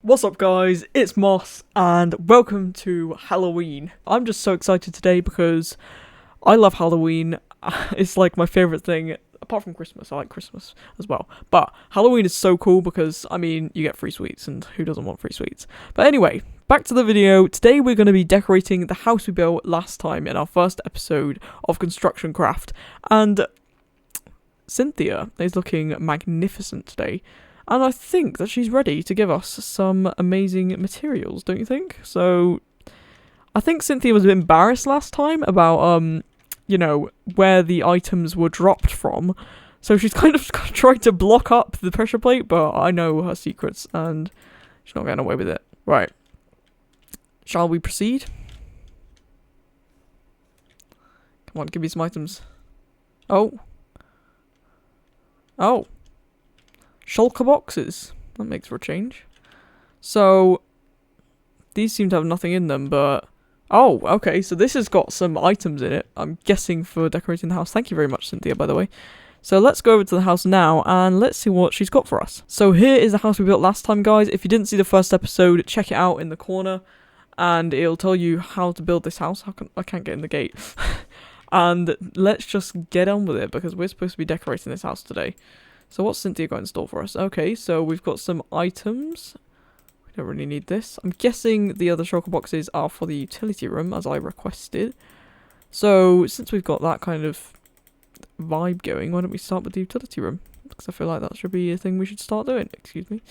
What's up guys, it's Moss and welcome to Halloween. I'm just so excited today because I love Halloween. It's like my favourite thing, apart from Christmas. I like Christmas as well. But Halloween is so cool because, I mean, you get free sweets and who doesn't want free sweets? But anyway, back to the video. Today we're going to be decorating the house we built last time in our first episode of Construction Craft. And Cynthia is looking magnificent today. And I think that she's ready to give us some amazing materials, don't you think? So, I think Cynthia was a bit embarrassed last time about, where the items were dropped from. So she's kind of tried to block up the pressure plate, but I know her secrets and she's not getting away with it. Right. Shall we proceed? Come on, give me some items. Oh. Shulker boxes. That makes for a change. So, these seem to have nothing in them, but... Oh, okay, so this has got some items in it. I'm guessing for decorating the house. Thank you very much, Cynthia, by the way. So let's go over to the house now, and let's see what she's got for us. So here is the house we built last time, guys. If you didn't see the first episode, check it out in the corner, and it'll tell you how to build this house. I can't get in the gate. And let's just get on with it, because we're supposed to be decorating this house today. So what's Cynthia got in store for us? Okay, so we've got some items. We don't really need this. I'm guessing the other shulker boxes are for the utility room, as I requested. So since we've got that kind of vibe going, why don't we start with the utility room? Because I feel like that should be a thing we should start doing. Excuse me.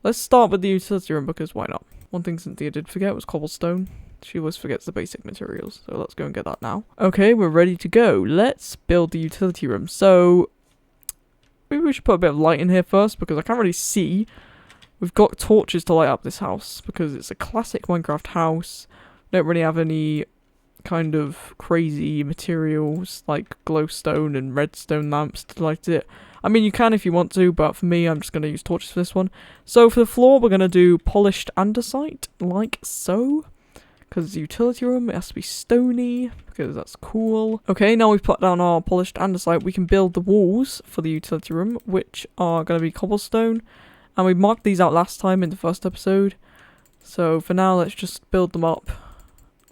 Let's start with the utility room, because why not? One thing Cynthia did forget was cobblestone. She always forgets the basic materials, so let's go and get that now. Okay, we're ready to go. Let's build the utility room. So maybe we should put a bit of light in here first, because I can't really see. We've got torches to light up this house, because it's a classic Minecraft house. We don't really have any kind of crazy materials, like glowstone and redstone lamps to light it. I mean, you can if you want to, but for me, I'm just going to use torches for this one. So for the floor, we're going to do polished andesite, like so. Because it's a utility room, it has to be stony, because that's cool. Okay, now we've put down our polished andesite, we can build the walls for the utility room, which are going to be cobblestone. And we marked these out last time in the first episode. So for now, let's just build them up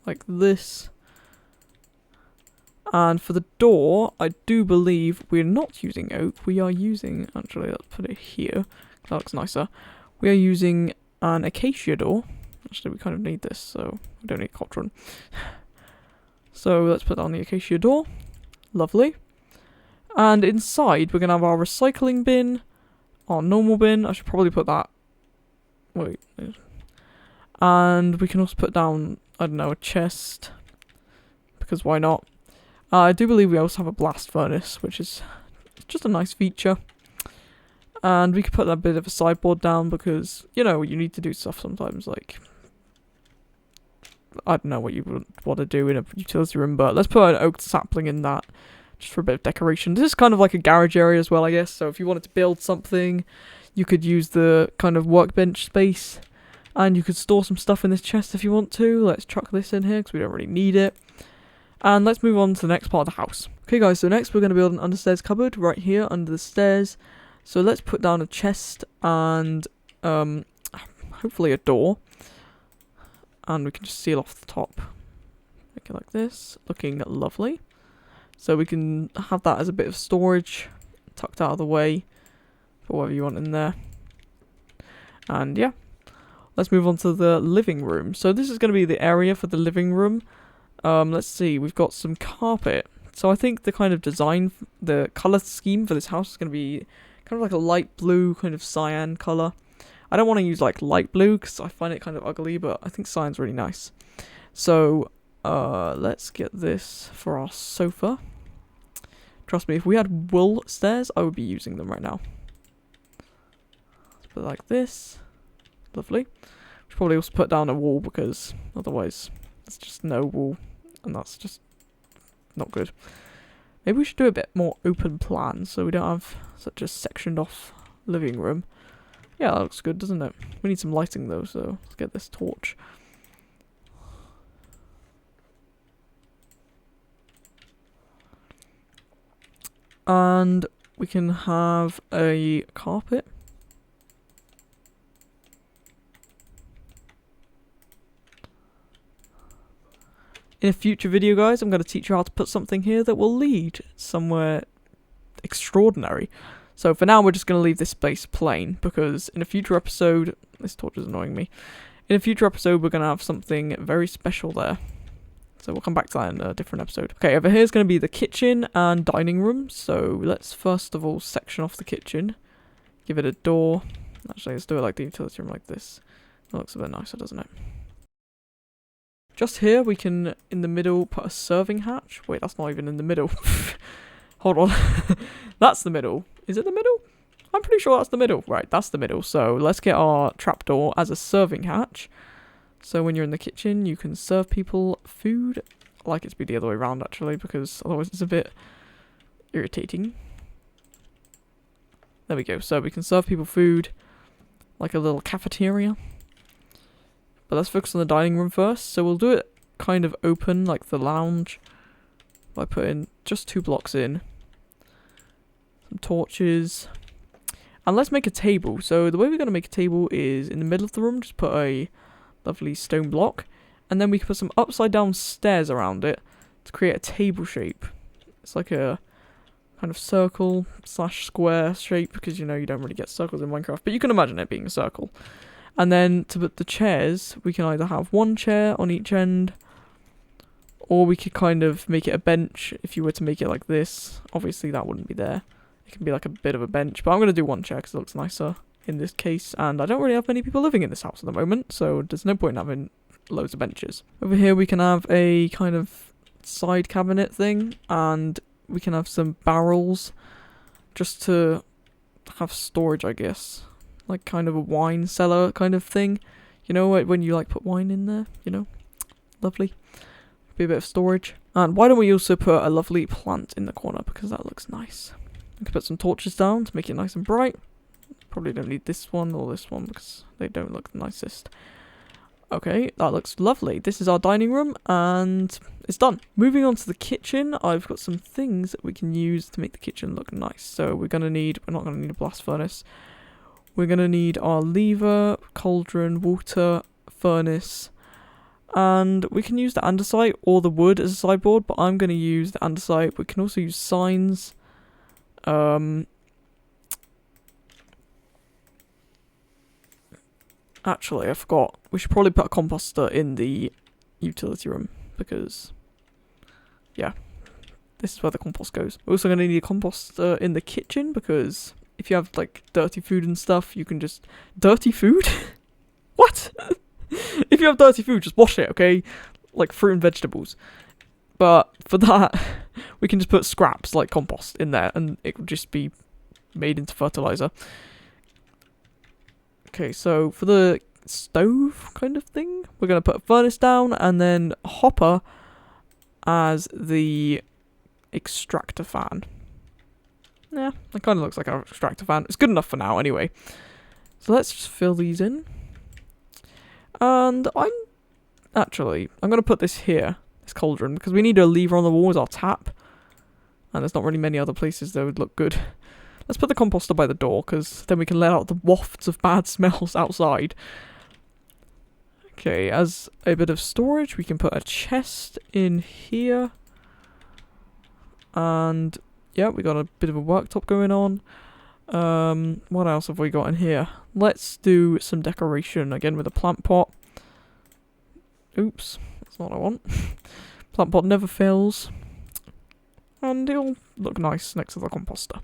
like this. And for the door, I do believe we're not using oak. We are using, actually, let's put it here. That looks nicer. We are using an acacia door. Actually, we kind of need this, so we don't need cotton. So let's put that on the acacia door. Lovely. And inside, we're going to have our recycling bin, our normal bin. I should probably put that... Wait. And we can also put down, I don't know, a chest. Because why not? I do believe we also have a blast furnace, which is just a nice feature. And we could put that bit of a sideboard down because, you know, you need to do stuff sometimes, like... I don't know what you would want to do in a utility room, but let's put an oak sapling in that, just for a bit of decoration. This is kind of like a garage area as well, I guess, so if you wanted to build something, you could use the kind of workbench space, and you could store some stuff in this chest if you want to. Let's chuck this in here, because we don't really need it. And let's move on to the next part of the house. Okay guys, so next we're going to build an understairs cupboard right here under the stairs. So let's put down a chest and hopefully a door. And we can just seal off the top. Make it like this. Looking lovely. So we can have that as a bit of storage. Tucked out of the way. For whatever you want in there. And yeah. Let's move on to the living room. So this is going to be the area for the living room. Let's see. We've got some carpet. So I think the kind of design, the colour scheme for this house is going to be kind of like a light blue, kind of cyan colour. I don't want to use like light blue because I find it kind of ugly, but I think cyan's really nice. So let's get this for our sofa. Trust me, if we had wool stairs, I would be using them right now. Let's put it like this. Lovely. We should probably also put down a wall because otherwise there's just no wall and that's just not good. Maybe we should do a bit more open plan so we don't have such a sectioned off living room. Yeah, that looks good, doesn't it? We need some lighting though, so let's get this torch. And we can have a carpet. In a future video, guys, I'm going to teach you how to put something here that will lead somewhere extraordinary. So for now, we're just going to leave this space plain, because in a future episode, this torch is annoying me. In a future episode, we're going to have something very special there. So we'll come back to that in a different episode. Okay, over here is going to be the kitchen and dining room. So let's first of all section off the kitchen. Give it a door. Actually, let's do it like the utility room like this. It looks a bit nicer, doesn't it? Just here, we can, in the middle, put a serving hatch. Wait, that's not even in the middle. Hold on. That's the middle. Is it the middle? I'm pretty sure that's the middle. Right, that's the middle. So let's get our trapdoor as a serving hatch. So when you're in the kitchen, you can serve people food. I like it to be the other way around, actually, because otherwise it's a bit irritating. There we go. So we can serve people food, like a little cafeteria. But let's focus on the dining room first. So we'll do it kind of open, like the lounge, by putting just 2 blocks in. Some torches. And let's make a table. So the way we're going to make a table is in the middle of the room, just put a lovely stone block. And then we can put some upside down stairs around it to create a table shape. It's like a kind of circle / square shape, because you know you don't really get circles in Minecraft, but you can imagine it being a circle. And then to put the chairs, we can either have 1 chair on each end, or we could kind of make it a bench. If you were to make it like this, obviously that wouldn't be there. It can be like a bit of a bench, but I'm going to do 1 chair because it looks nicer in this case. And I don't really have many people living in this house at the moment, so there's no point in having loads of benches. Over here we can have a kind of side cabinet thing, and we can have some barrels just to have storage, I guess. Like kind of a wine cellar kind of thing. You know, when you like put wine in there, you know? Lovely. Be a bit of storage. And why don't we also put a lovely plant in the corner, because that looks nice. We can put some torches down to make it nice and bright. Probably don't need this one or this one because they don't look the nicest. Okay, that looks lovely. This is our dining room and it's done. Moving on to the kitchen, I've got some things that we can use to make the kitchen look nice. So we're not going to need a blast furnace. We're going to need our lever, cauldron, water, furnace, and we can use the andesite or the wood as a sideboard, but I'm going to use the andesite. We can also use signs. Actually, I forgot. We should probably put a composter in the utility room because, yeah, this is where the compost goes. We're also going to need a composter in the kitchen because if you have like dirty food and stuff, you can just... Dirty food? What? If you have dirty food, just wash it, okay? Like fruit and vegetables. But for that, we can just put scraps like compost in there and it will just be made into fertilizer. Okay, so for the stove kind of thing, we're going to put a furnace down and then a hopper as the extractor fan. Yeah, it kind of looks like an extractor fan. It's good enough for now anyway. So let's just fill these in. And I'm going to put this here, this cauldron, because we need a lever on the wall as our tap. And there's not really many other places that would look good. Let's put the composter by the door, because then we can let out the wafts of bad smells outside. Okay, as a bit of storage, we can put a chest in here. And, yeah, we got a bit of a worktop going on. What else have we got in here? Let's do some decoration, again with a plant pot. Oops, that's not what I want. Plant pot never fails. And it'll look nice next to the composter.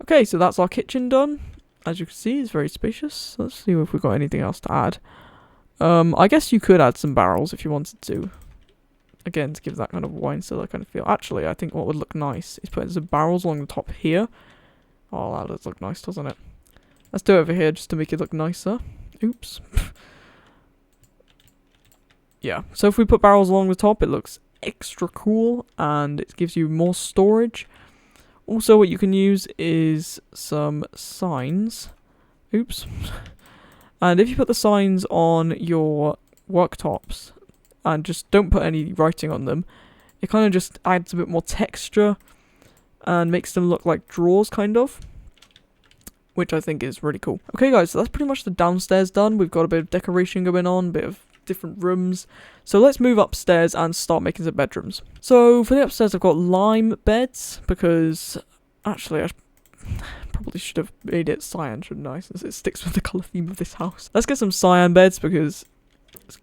Okay, so that's our kitchen done. As you can see, it's very spacious. Let's see if we've got anything else to add. I guess you could add some barrels if you wanted to. Again, to give that kind of wine cellar kind of feel. Actually, I think what would look nice is putting some barrels along the top here. Oh, that does look nice, doesn't it? Let's do it over here just to make it look nicer. Oops. Yeah, so if we put barrels along the top, it looks extra cool and it gives you more storage. Also, what you can use is some signs. Oops. And if you put the signs on your worktops and just don't put any writing on them, it kind of just adds a bit more texture and makes them look like drawers, kind of. Which I think is really cool. Okay, guys, so that's pretty much the downstairs done. We've got a bit of decoration going on, a bit of different rooms. So let's move upstairs and start making some bedrooms. So for the upstairs, I've got lime beds because actually I probably should have made it cyan, shouldn't I? Since it sticks with the colour theme of this house. Let's get some cyan beds because,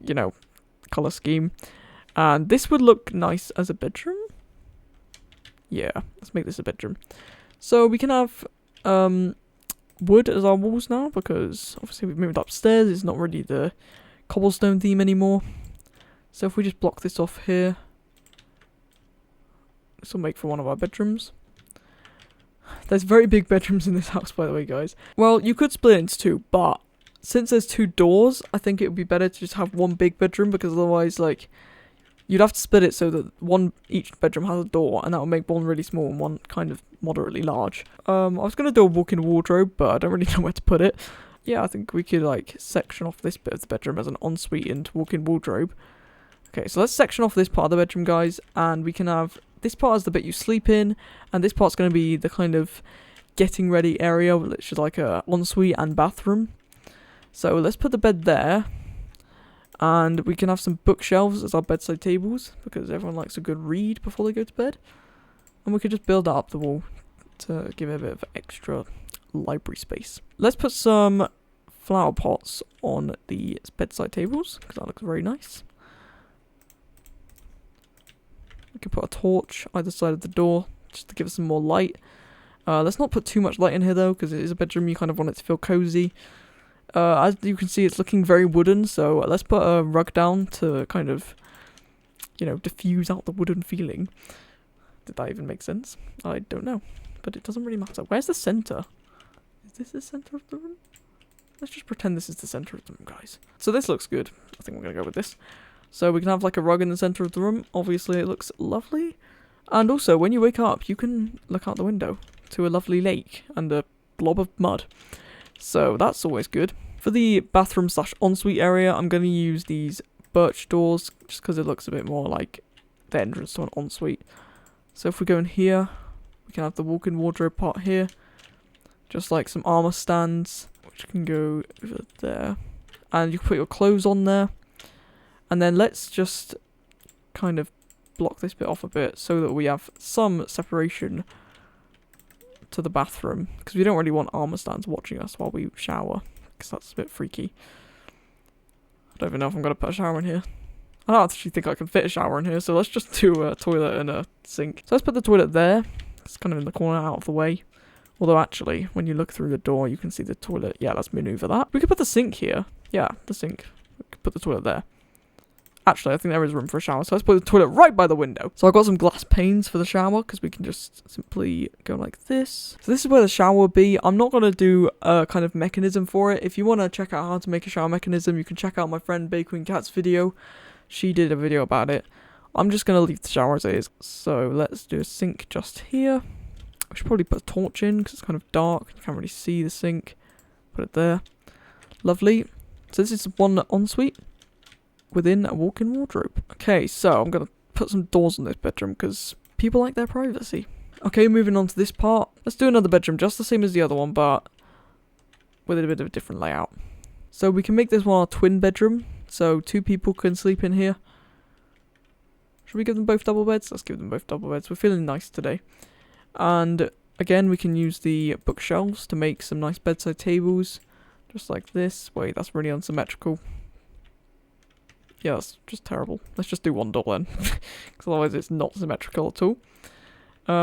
you know, colour scheme. And this would look nice as a bedroom. Yeah, let's make this a bedroom. So we can have wood as our walls now because obviously we've moved upstairs. It's not really the cobblestone theme anymore. So if we just block this off here, this will make for one of our bedrooms. There's very big bedrooms in this house, by the way, guys. Well, you could split it into two, but since there's two doors, I think it would be better to just have one big bedroom because otherwise, like, you'd have to split it so that each bedroom has a door, and that would make one really small and one kind of moderately large. I was going to do a walk-in wardrobe, but I don't really know where to put it. Yeah, I think we could, like, section off this bit of the bedroom as an ensuite and walk-in wardrobe. Okay, so let's section off this part of the bedroom, guys, and we can have this part as the bit you sleep in, and this part's going to be the kind of getting ready area, which is like a ensuite and bathroom. So let's put the bed there, and we can have some bookshelves as our bedside tables, because everyone likes a good read before they go to bed. And we could just build that up the wall to give it a bit of extra library space. Let's put some flower pots on the bedside tables, because that looks very nice. We can put a torch either side of the door, just to give us some more light. Let's not put too much light in here though, because it is a bedroom, you kind of want it to feel cozy. As you can see, it's looking very wooden, so let's put a rug down to kind of, you know, diffuse out the wooden feeling. Did that even make sense? I don't know, but it doesn't really matter. Where's the center? Is this the center of the room? Let's just pretend this is the center of the room, guys. So this looks good. I think we're going to go with this. So we can have like a rug in the center of the room. Obviously, it looks lovely. And also, when you wake up, you can look out the window to a lovely lake and a blob of mud. So that's always good. For the bathroom / ensuite area, I'm going to use these birch doors just because it looks a bit more like the entrance to an ensuite. So if we go in here, we can have the walk-in wardrobe part here. Just like some armor stands, which can go over there. And you can put your clothes on there. And then let's just kind of block this bit off a bit so that we have some separation to the bathroom. Because we don't really want armor stands watching us while we shower. Because that's a bit freaky. I don't even know if I'm going to put a shower in here. I don't actually think I can fit a shower in here. So let's just do a toilet and a sink. So let's put the toilet there. It's kind of in the corner out of the way. Although actually, when you look through the door, you can see the toilet. Yeah, let's maneuver that. We could put the sink here. Yeah, the sink. We could put the toilet there. Actually, I think there is room for a shower, so let's put the toilet right by the window. So I've got some glass panes for the shower, because we can just simply go like this. So this is where the shower will be. I'm not going to do a kind of mechanism for it. If you want to check out how to make a shower mechanism, you can check out my friend Bay Queen Cat's video. She did a video about it. I'm just going to leave the shower as it is. So let's do a sink just here. I should probably put a torch in, because it's kind of dark. You can't really see the sink. Put it there. Lovely. So this is one ensuite within a walk-in wardrobe. Okay, so I'm going to put some doors in this bedroom because people like their privacy. Okay, moving on to this part. Let's do another bedroom just the same as the other one, but with a bit of a different layout. So we can make this one a twin bedroom, so 2 people can sleep in here. Should we give them both double beds? Let's give them both double beds. We're feeling nice today. And again, we can use the bookshelves to make some nice bedside tables, just like this. Wait, that's really unsymmetrical. Yeah, that's just terrible. Let's just do one door then, because otherwise it's not symmetrical at all.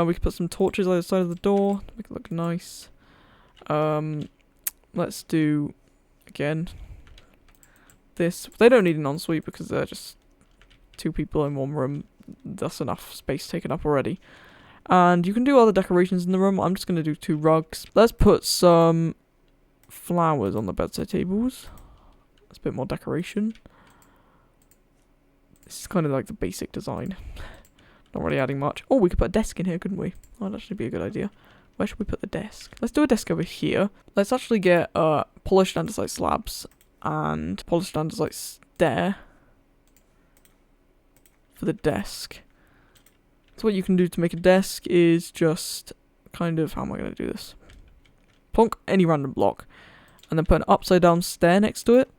We can put some torches either side of the door to make it look nice. Let's do, again, this. They don't need an ensuite because they're just 2 people in one room. That's enough space taken up already. And you can do other decorations in the room. I'm just going to do 2 rugs. Let's put some flowers on the bedside tables. That's a bit more decoration. This is kind of like the basic design. Not really adding much. Oh, we could put a desk in here, couldn't we? Oh, that'd actually be a good idea. Where should we put the desk? Let's do a desk over here. Let's actually get polished andesite slabs and polished andesite stair for the desk. So what you can do to make a desk is just kind of, how am I going to do this? Plonk any random block and then put an upside down stair next to it.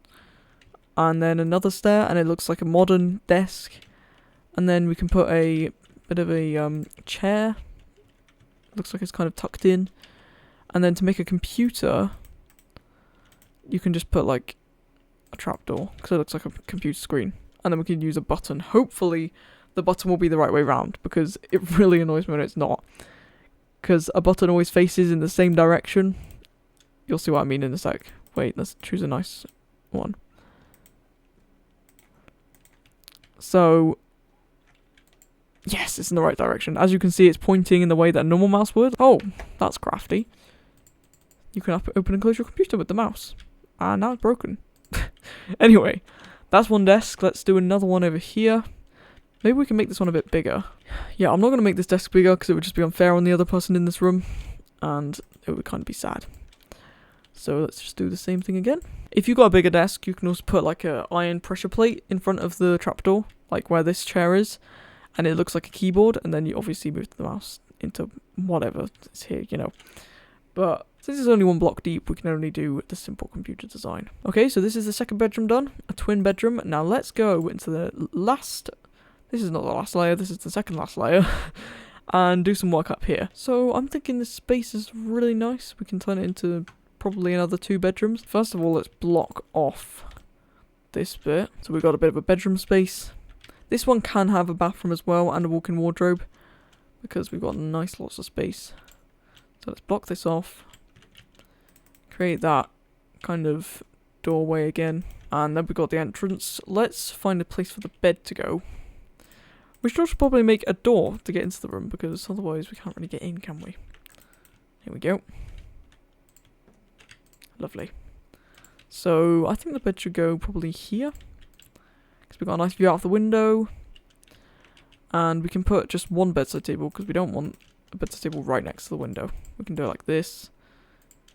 and then another stair, and it looks like a modern desk. And then we can put a bit of a chair. Looks like it's kind of tucked in. And then to make a computer, you can just put like a trapdoor, because it looks like a computer screen. And then we can use a button. Hopefully the button will be the right way round, because it really annoys me when it's not. Because a button always faces in the same direction. You'll see what I mean in a sec. Wait, let's choose a nice one. So, yes, it's in the right direction. As you can see, it's pointing in the way that a normal mouse would. Oh, that's crafty. You can open and close your computer with the mouse. And now it's broken. Anyway, that's one desk. Let's do another one over here. Maybe we can make this one a bit bigger. Yeah, I'm not going to make this desk bigger because it would just be unfair on the other person in this room. And it would kind of be sad. So let's just do the same thing again. If you've got a bigger desk, you can also put like a iron pressure plate in front of the trapdoor, like where this chair is. And it looks like a keyboard, and then you obviously move the mouse into whatever is here, you know. But since it's only one block deep, we can only do the simple computer design. Okay, so this is the second bedroom done, a twin bedroom. Now let's go into the last, this is not the last layer, this is the second last layer, and do some work up here. So I'm thinking this space is really nice. We can turn it into probably another 2 bedrooms. First of all, let's block off this bit. So we've got a bit of a bedroom space. This one can have a bathroom as well and a walk-in wardrobe, because we've got nice lots of space. So let's block this off. Create that kind of doorway again. And then we've got the entrance. Let's find a place for the bed to go. We should also probably make a door to get into the room, because otherwise we can't really get in, can we? Here we go. Lovely. So I think the bed should go probably here, because we've got a nice view out of the window. And we can put just one bedside table, because we don't want a bedside table right next to the window. We can do it like this.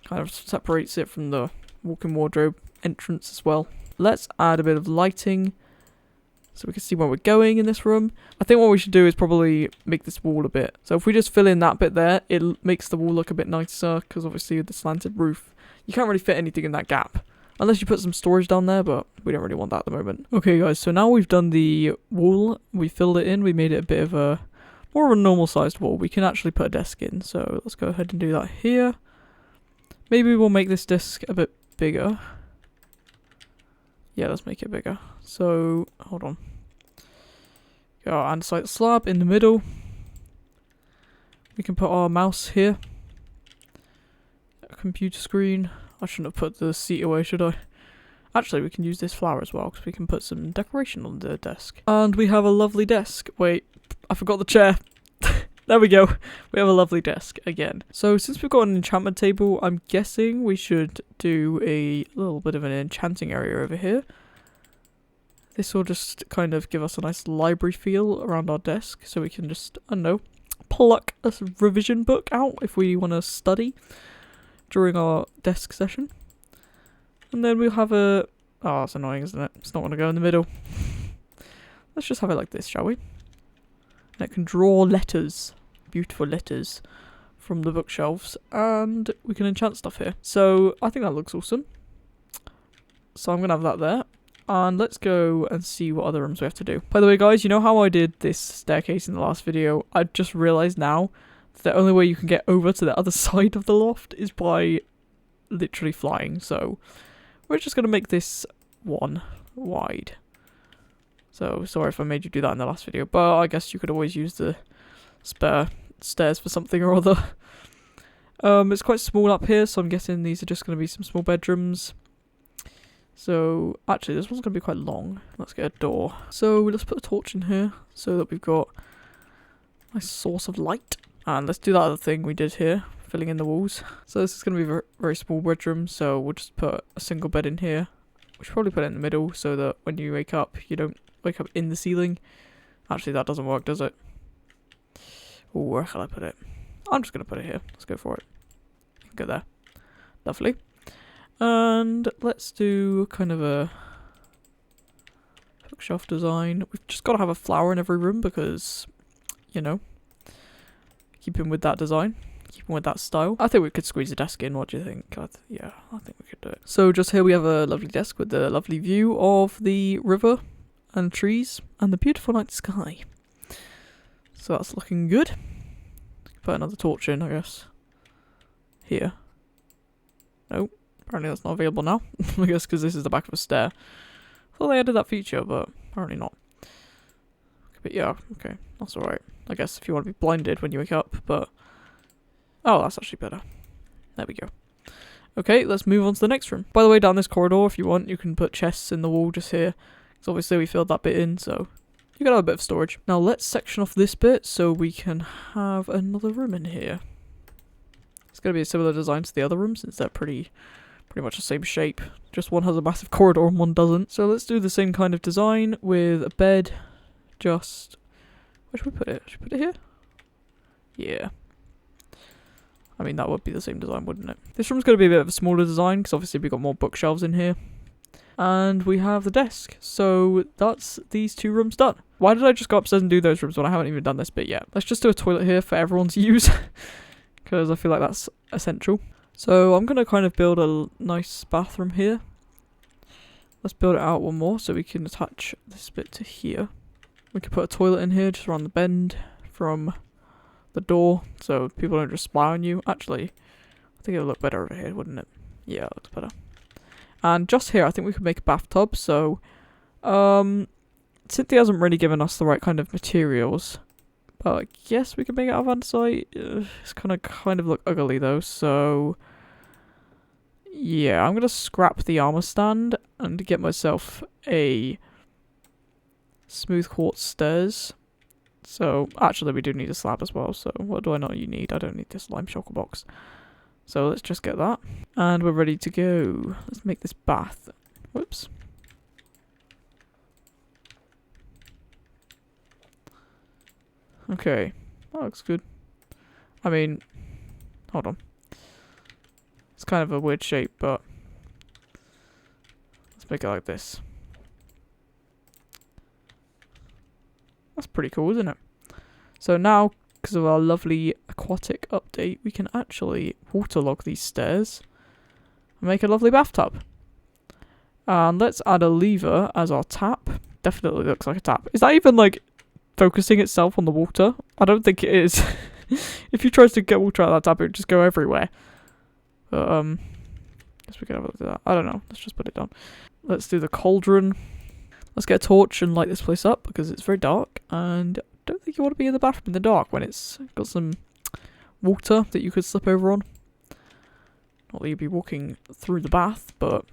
Kind of separates it from the walk-in wardrobe entrance as well. Let's add a bit of lighting so we can see where we're going in this room. I think what we should do is probably make this wall a bit. So if we just fill in that bit there, it makes the wall look a bit nicer, because obviously with the slanted roof, you can't really fit anything in that gap. Unless you put some storage down there, but we don't really want that at the moment. Okay guys, so now we've done the wall, we filled it in, we made it a bit of a more of a normal sized wall. We can actually put a desk in, so let's go ahead and do that here. Maybe we'll make this desk a bit bigger. Yeah, let's make it bigger. So, hold on. Got our andesite slab in the middle. We can put our mouse here. A computer screen. I shouldn't have put the seat away, should I? Actually, we can use this flower as well, because we can put some decoration on the desk. And we have a lovely desk. Wait, I forgot the chair. There we go. We have a lovely desk again. So since we've got an enchantment table, I'm guessing we should do a little bit of an enchanting area over here. This will just kind of give us a nice library feel around our desk, so we can just, I don't know, pluck a revision book out if we want to study during our desk session. And then we'll have a... Oh, that's annoying, isn't it? It's not going to go in the middle. Let's just have it like this, shall we? And it can draw letters, beautiful letters, from the bookshelves, and we can enchant stuff here. So I think that looks awesome. So I'm going to have that there. And let's go and see what other rooms we have to do. By the way, guys, you know how I did this staircase in the last video? I just realised now that the only way you can get over to the other side of the loft is by literally flying. So we're just going to make this 1 wide. So sorry if I made you do that in the last video, but I guess you could always use the spare stairs for something or other. It's quite small up here, so I'm guessing these are just going to be some small bedrooms. So actually this one's going to be quite long. Let's get a door. So let's put a torch in here so that we've got a nice source of light. And let's do that other thing we did here, filling in the walls. So this is going to be a very small bedroom, so we'll just put a single bed in here. We should probably put it in the middle so that when you wake up, you don't wake up in the ceiling. Actually, that doesn't work, does it? Oh, where shall I put it? I'm just going to put it here. Let's go for it. Go there. Lovely. And let's do kind of a bookshelf design. We've just got to have a flower in every room because, you know, keep in with that design. Keep keeping with that style. I think we could squeeze a desk in. What do you think? Yeah, I think we could do it. So just here we have a lovely desk with the lovely view of the river and trees and the beautiful night sky. So that's looking good. Put another torch in, I guess. Here. Nope. Apparently that's not available now. I guess because this is the back of a stair. I thought they added that feature, but apparently not. But yeah, okay. That's alright. I guess if you want to be blinded when you wake up, but... Oh, that's actually better. There we go. Okay, let's move on to the next room. By the way, down this corridor, if you want, you can put chests in the wall just here. Because obviously we filled that bit in, so... You can have a bit of storage. Now let's section off this bit so we can have another room in here. It's going to be a similar design to the other rooms since they're pretty much the same shape. Just one has a massive corridor and one doesn't. So let's do the same kind of design with a bed. Just... Where should we put it? Should we put it here? Yeah. I mean, that would be the same design, wouldn't it? This room's going to be a bit of a smaller design because obviously we've got more bookshelves in here. And we have the desk. So that's these two rooms done. Why did I just go upstairs and do those rooms when I haven't even done this bit yet? Let's just do a toilet here for everyone to use. Because I feel like that's essential. So I'm going to kind of build a nice bathroom here. Let's build it out one more so we can attach this bit to here. We could put a toilet in here just around the bend from the door so people don't just spy on you. Actually, I think it would look better over here, wouldn't it? Yeah, it looks better. And just here, I think we could make a bathtub. So, Cynthia hasn't really given us the right kind of materials. But I guess we can make it out of andesite. It's kind of look ugly though, so... Yeah, I'm gonna scrap the armor stand and get myself a smooth quartz stairs. So, actually we do need a slab as well, so what do I not need? I don't need this lime shulker box. So let's just get that. And we're ready to go. Let's make this bath. Whoops. Okay, that looks good. I mean, hold on. It's kind of a weird shape, but let's make it like this. That's pretty cool, isn't it? So now, because of our lovely aquatic update, we can actually waterlog these stairs and make a lovely bathtub. And let's add a lever as our tap. Definitely looks like a tap. Is that even like focusing itself on the water? I don't think it is. If you try to get water out of that tap, it would just go everywhere. But, guess we can have a look at that. I don't know. Let's just put it down. Let's do the cauldron. Let's get a torch and light this place up because it's very dark. And I don't think you want to be in the bathroom in the dark when it's got some water that you could slip over on. Not that you'd be walking through the bath, but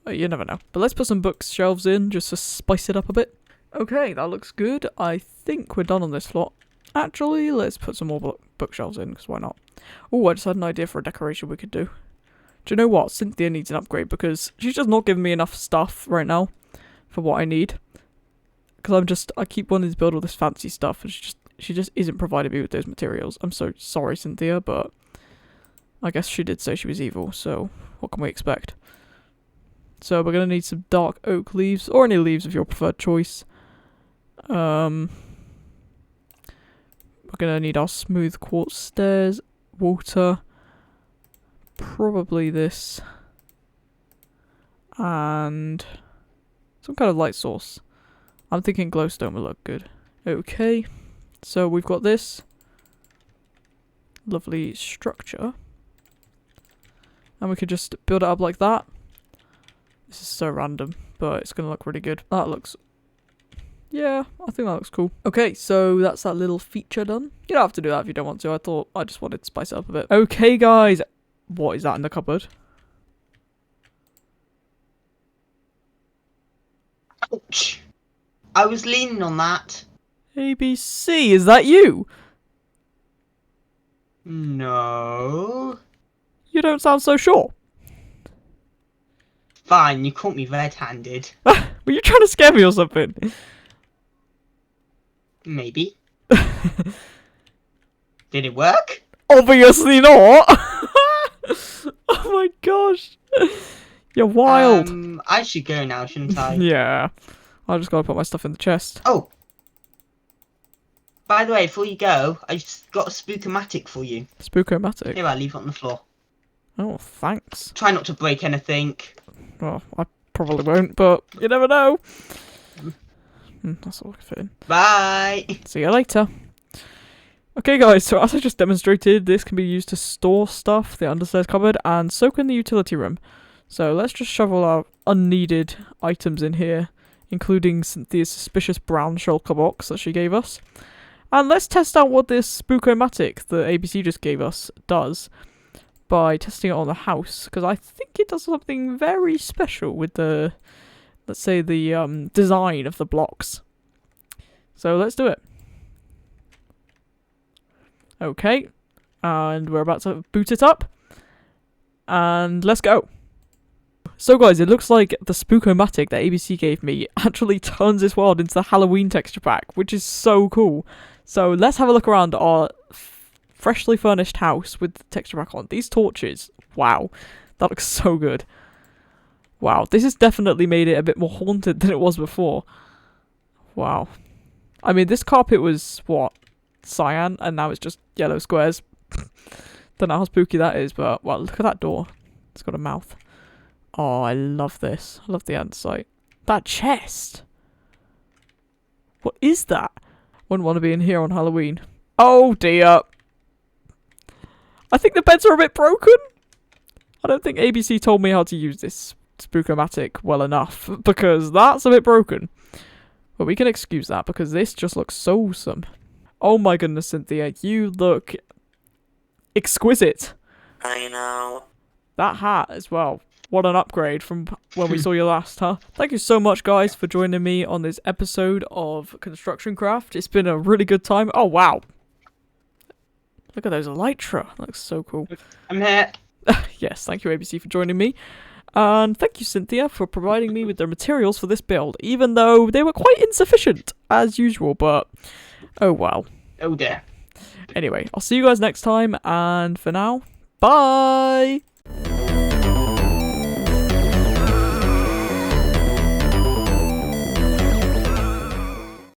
you never know. But let's put some bookshelves in just to spice it up a bit. Okay, that looks good. I think we're done on this floor. Actually, let's put some more bookshelves in, because why not? Oh, I just had an idea for a decoration we could do. Do you know what? Cynthia needs an upgrade, because she's just not giving me enough stuff right now for what I need. Because I keep wanting to build all this fancy stuff, and she just isn't providing me with those materials. I'm so sorry, Cynthia, but I guess she did say she was evil, so what can we expect? So we're going to need some dark oak leaves, or any leaves of your preferred choice. We're going to need our smooth quartz stairs, water, probably this, and some kind of light source. I'm thinking glowstone will look good. Okay, so we've got this lovely structure, and we could just build it up like that. This is so random, but it's going to look really good. That looks... Yeah, I think that looks cool. Okay, so that's that little feature done. You don't have to do that if you don't want to. I just wanted to spice it up a bit. Okay, guys. What is that in the cupboard? Ouch. I was leaning on that. ABC, is that you? No. You don't sound so sure. Fine, you caught me red-handed. Were you trying to scare me or something? Maybe. Did it work? Obviously not. Oh my gosh. You're wild. I should go now, shouldn't I? Yeah. I just gotta put my stuff in the chest. Oh. By the way, before you go, I just got a spookomatic for you. Spookomatic. Here, I'll leave it on the floor. Oh, thanks. Try not to break anything. Well, I probably won't, but you never know. That's all I can fit in. Bye! See you later. Okay guys, so as I just demonstrated, this can be used to store stuff, the understairs cupboard, and so can the utility room. So let's just shovel our unneeded items in here, including Cynthia's suspicious brown shulker box that she gave us. And let's test out what this Spookomatic that ABC just gave us does by testing it on the house, because I think it does something very special with the, let's say, the design of the blocks. So let's do it. Okay, and we're about to boot it up, and let's go. So guys, it looks like the Spookomatic that ABC gave me actually turns this world into the Halloween texture pack, which is so cool. So let's have a look around our freshly furnished house with the texture pack on. These torches, wow, that looks so good. Wow, this has definitely made it a bit more haunted than it was before. Wow. I mean, this carpet was, what, cyan, and now it's just yellow squares. Don't know how spooky that is, but, well, look at that door. It's got a mouth. Oh, I love this. I love the andesite. That chest! What is that? Wouldn't want to be in here on Halloween. Oh dear! I think the beds are a bit broken! I don't think ABC told me how to use this Spookomatic well enough, because that's a bit broken. But we can excuse that, because this just looks so awesome. Oh my goodness, Cynthia, you look exquisite. I know. That hat as well. What an upgrade from when we saw you last, huh? Thank you so much, guys, for joining me on this episode of Construction Craft. It's been a really good time. Oh, wow. Look at those elytra. That looks so cool. I'm here. Yes, thank you, ABC, for joining me. And thank you, Cynthia, for providing me with the materials for this build, even though they were quite insufficient, as usual, but oh well. Oh dear. Anyway, I'll see you guys next time, and for now, bye!